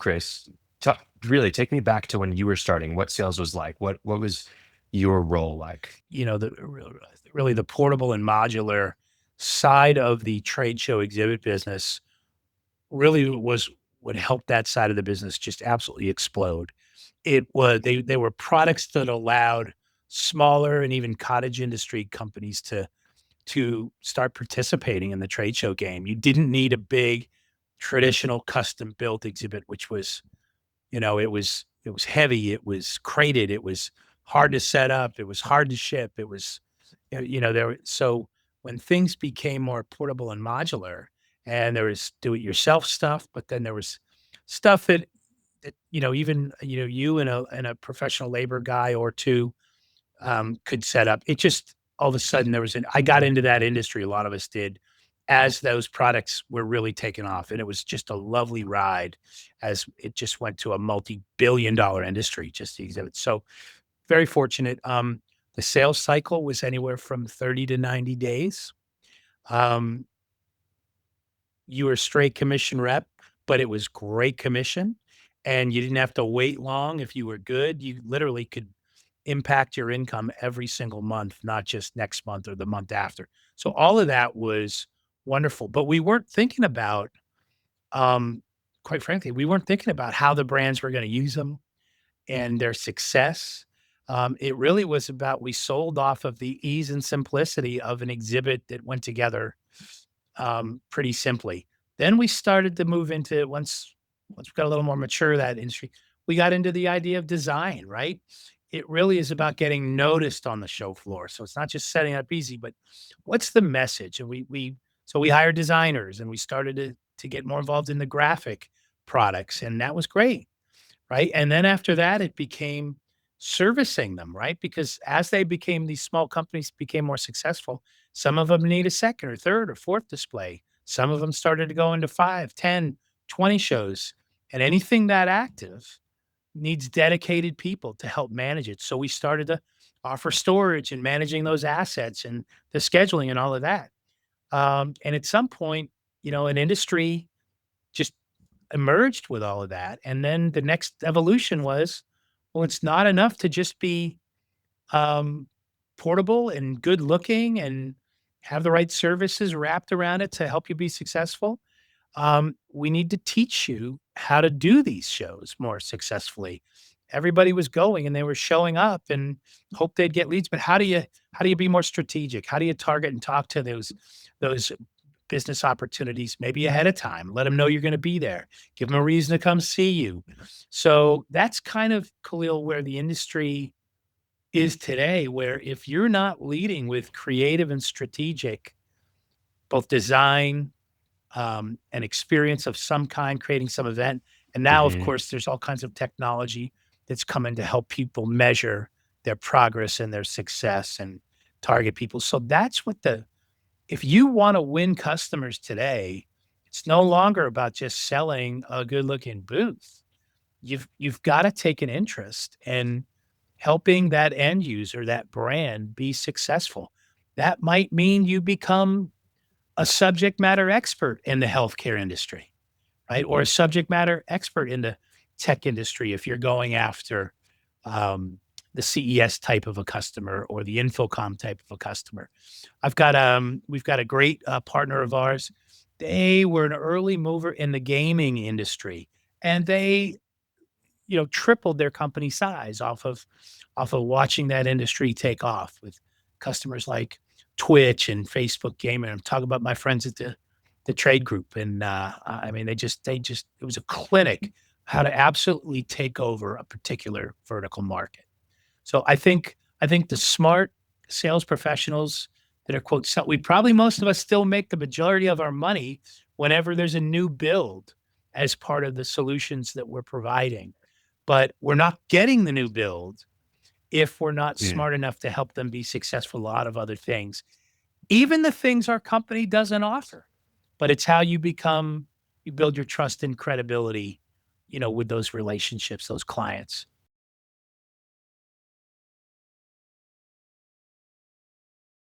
Chris, really take me back to when you were starting, what sales was like. What was your role like? Really the portable and modular side of the trade show exhibit business really was what helped that side of the business just absolutely explode. They were products that allowed smaller and even cottage industry companies to start participating in the trade show game. You didn't need a big traditional custom built exhibit, which was, it was heavy, it was crated, it was hard to set up, it was hard to ship, it was, so when things became more portable and modular, and there was do it yourself stuff, but then there was stuff that even you and a professional labor guy or two could set up. It just all of a sudden I got into that industry. A lot of us did as those products were really taking off. And it was just a lovely ride as it just went to a multi-billion-dollar industry, just the exhibit. So very fortunate. The sales cycle was anywhere from 30 to 90 days. Um, you were a straight commission rep, but it was great commission. And you didn't have to wait long. If you were good, you literally could impact your income every single month, not just next month or the month after. So all of that was wonderful, but we weren't thinking about, um, quite frankly, we weren't thinking about how the brands were going to use them and their success. It really was about we sold off of the ease and simplicity of an exhibit that went together pretty simply. Then we started to move into once we got a little more mature that industry, we got into the idea of design, right? It really is about getting noticed on the show floor. So it's not just setting up easy, but what's the message? And we hired designers and we started to get more involved in the graphic products, and that was great, right? And then after that, it became servicing them, right? Because as these small companies became more successful, some of them need a second or third or fourth display. Some of them started to go into 5, 10, 20 shows. And anything that active needs dedicated people to help manage it. So we started to offer storage and managing those assets and the scheduling and all of that. And at some point, an industry just emerged with all of that. And then the next evolution was, well, it's not enough to just be um, portable and good looking and have the right services wrapped around it to help you be successful. We need to teach you how to do these shows more successfully. Everybody was going and they were showing up and hope they'd get leads. But how do you be more strategic? How do you target and talk to those business opportunities maybe ahead of time? Let them know you're going to be there. Give them a reason to come see you. So that's kind of, Khalil, where the industry is today, where if you're not leading with creative and strategic, both design, an experience of some kind, creating some event. And now, of Mhm. course, there's all kinds of technology that's coming to help people measure their progress and their success and target people. So that's if you want to win customers today, it's no longer about just selling a good looking booth. You've got to take an interest in helping that end user, that brand be successful. That might mean you become a subject matter expert in the healthcare industry, right? Or a subject matter expert in the tech industry if you're going after um, the CES type of a customer or the Infocom type of a customer. We've got a great partner of ours. They were an early mover in the gaming industry, and they, tripled their company size off of watching that industry take off with customers like Twitch and Facebook Gaming. I'm talking about my friends at the trade group, and I mean, they just it was a clinic how to absolutely take over a particular vertical market. So I think the smart sales professionals that are quote, so we probably most of us still make the majority of our money whenever there's a new build as part of the solutions that we're providing. But we're not getting the new build if we're not Mm. smart enough to help them be successful, a lot of other things, even the things our company doesn't offer. But it's how you build your trust and credibility, with those relationships, those clients.